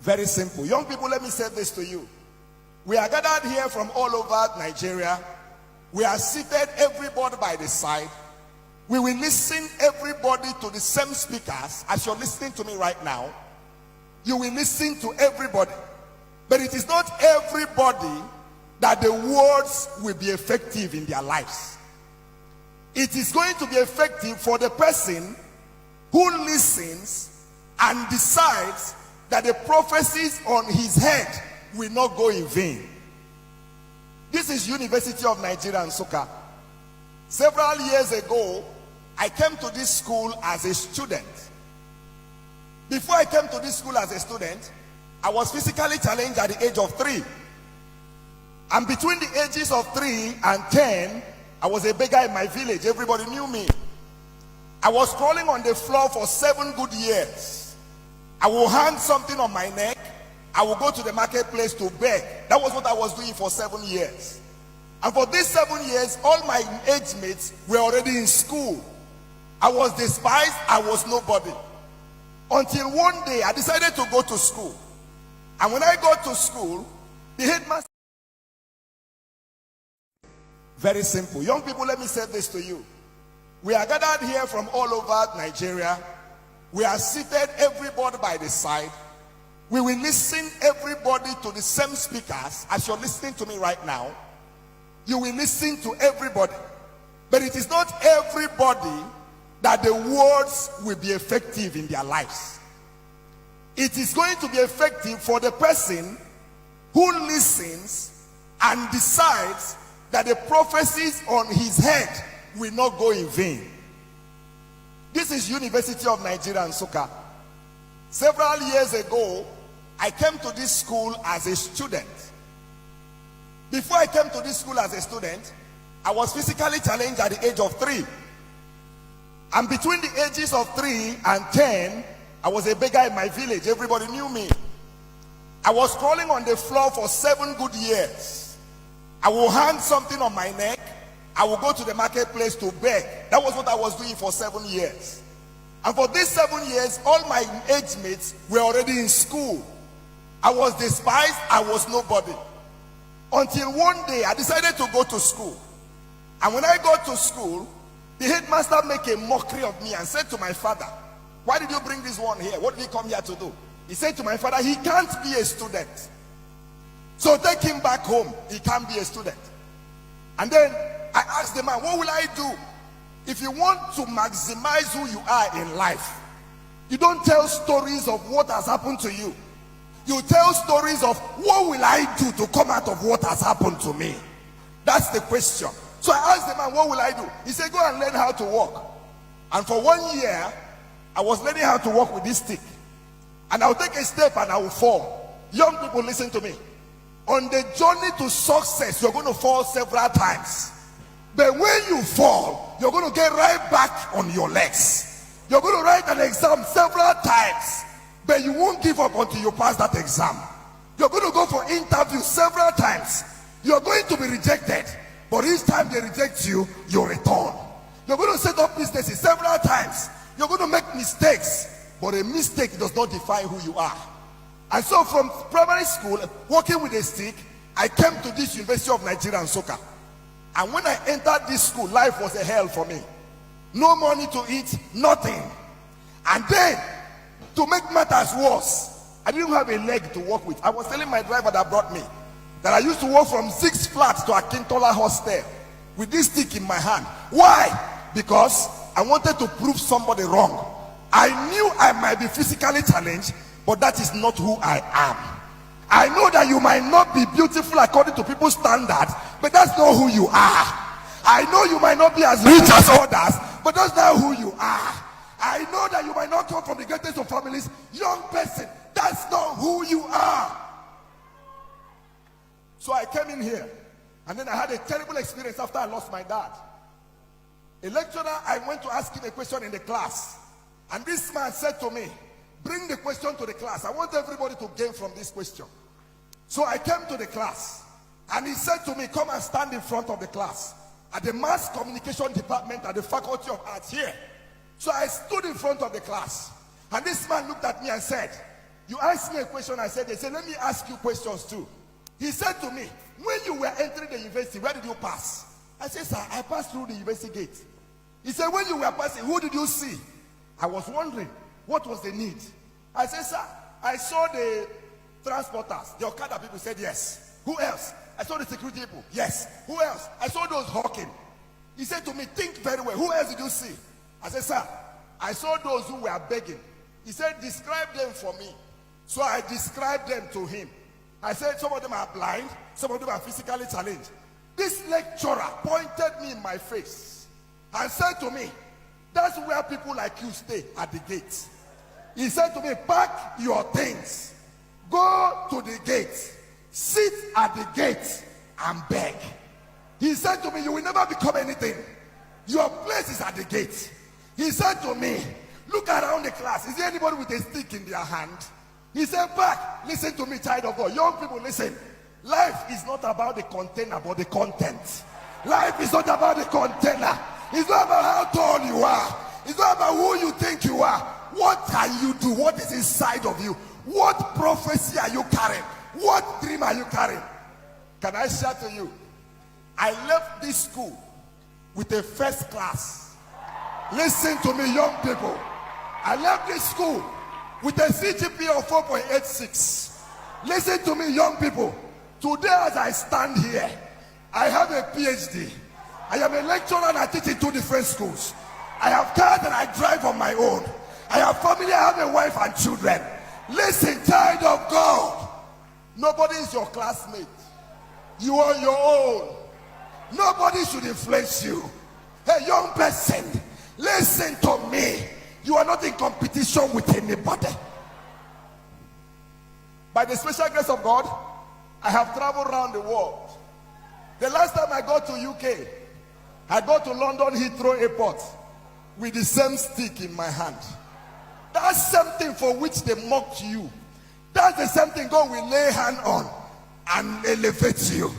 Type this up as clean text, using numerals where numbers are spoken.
Very simple. Young people, let me say this to you. We are gathered here from all over Nigeria. We are seated, everybody by the side. We will listen, everybody, to the same speakers as you're listening to me right now. You will listen to everybody. But it is not everybody that the words will be effective in their lives. It is going to be effective for the person who listens and decides that the prophecies on his head will not go in vain. This is University of Nigeria, Nsukka. Several years ago, I came to this school as a student. Before I came to this school as a student, I was physically challenged at the age of 3. And between the ages of 3 and 10, I was a beggar in my village. Everybody knew me. I was crawling on the floor for 7 good years. I will hang something on my neck. I will go to the marketplace to beg. That was what I was doing for 7 years. And for these 7 years, all my age mates were already in school. I was despised. I was nobody. Until one day, I decided to go to school. And when I got to school, the headmaster... Very simple. Young people, let me say this to you. We are gathered here from all over Nigeria. We are seated, everybody by the side. We will listen, everybody, to the same speakers as you're listening to me right now. You will listen to everybody. But it is not everybody that the words will be effective in their lives. It is going to be effective for the person who listens and decides that the prophecies on his head will not go in vain. This is University of Nigeria, Nsukka. Several years ago, I came to this school as a student. Before I came to this school as a student, I was physically challenged at the age of 3. And between the ages of 3 and 10, I was a beggar in my village. Everybody knew me. I was crawling on the floor for 7 good years. I will hang something on my neck. I will go to the marketplace to beg. That was what I was doing for 7 years. And for these 7 years, all my age mates were already in school. I was despised. I was nobody. Until one day, I decided to go to school. And when I got to school, the headmaster made a mockery of me and said to my father, "Why did you bring this one here? What did he come here to do?" He said to my father, "He can't be a student. So take him back home. He can't be a student." And then I asked the man, "What will I do?" If you want to maximize who you are in life, you don't tell stories of what has happened to you. You tell stories of what will I do to come out of what has happened to me. That's the question. So I asked the man, "What will I do?" He said, "Go and learn how to walk." And for 1 year, I was learning how to walk with this stick. And I'll take a step and I will fall. Young people, listen to me. On the journey to success, you're going to fall several times. But when you fall, you're going to get right back on your legs. You're going to write an exam several times, but you won't give up until you pass that exam. You're going to go for interviews several times. You're going to be rejected, but each time they reject you, you return. You're going to set up businesses several times. You're going to make mistakes, but a mistake does not define who you are. And so from primary school, working with a stick, I came to this University of Nigeria, Nsukka. And when I entered this school, life was a hell for me. No money to eat, nothing. And then, to make matters worse, I didn't have a leg to walk with. I was telling my driver that brought me that I used to walk from 6 flats to Akintola Hostel with this stick in my hand. Why? Because I wanted to prove somebody wrong. I knew I might be physically challenged, but that is not who I am. I know that you might not be beautiful according to people's standards, but that's not who you are. I know you might not be as rich as others, but that's not who you are. I know that you might not come from the greatest of families. Young person, that's not who you are. So I came in here, and then I had a terrible experience after I lost my dad. A lecturer, I went to ask him a question in the class, and this man said to me, "Bring the question to the class. I want everybody to gain from this question." So I came to the class, and he said to me, "Come and stand in front of the class at the mass communication department at the Faculty of Arts here." So I stood in front of the class, and this man looked at me and said, You asked me a question, I said, they said, let me ask you questions too. He said to me, when you were entering the university, where did you pass? I said, sir, I passed through the university gate. He said, when you were passing, who did you see? I was wondering, what was the need? I said, sir, I saw the transporters, the Okada people. Said yes. Who else? I saw the security people. Yes. Who else? I saw those hawking. He said to me, think very well. Who else did you see? I said, sir, I saw those who were begging. He said, describe them for me. So I described them to him. I said, some of them are blind, some of them are physically challenged. This lecturer pointed me in my face and said to me, that's where people like you stay, at the gate. He said to me, pack your things, go to the gate, sit at the gate and beg. He said to me, you will never become anything. Your place is at the gate. He said to me, look around the class. Is there anybody with a stick in their hand? He said, back, listen to me, child of God. Young people, listen. Life is not about the container, but the content. Life is not about the container. It's not about how tall you are. It's not about who you think you are. What can you do? What is inside of you? What prophecy are you carrying? What dream are you carrying? Can I share to you? I left this school with a first class. Listen to me, young people. I left this school with a CGPA of 4.86. Listen to me, young people. Today as I stand here, I have a PhD. I am a lecturer and I teach in 2 different schools. I have cars and I drive on my own. I have family, I have a wife and children. Listen, child of God. Nobody is your classmate. You are your own. Nobody should influence you. Hey, young person, listen to me. You are not in competition with anybody. By the special grace of God, I have traveled around the world. The last time I got to UK, I got to London Heathrow Airport with the same stick in my hand. That's something for which they mocked you. That's the same thing God will lay hand on and elevate you.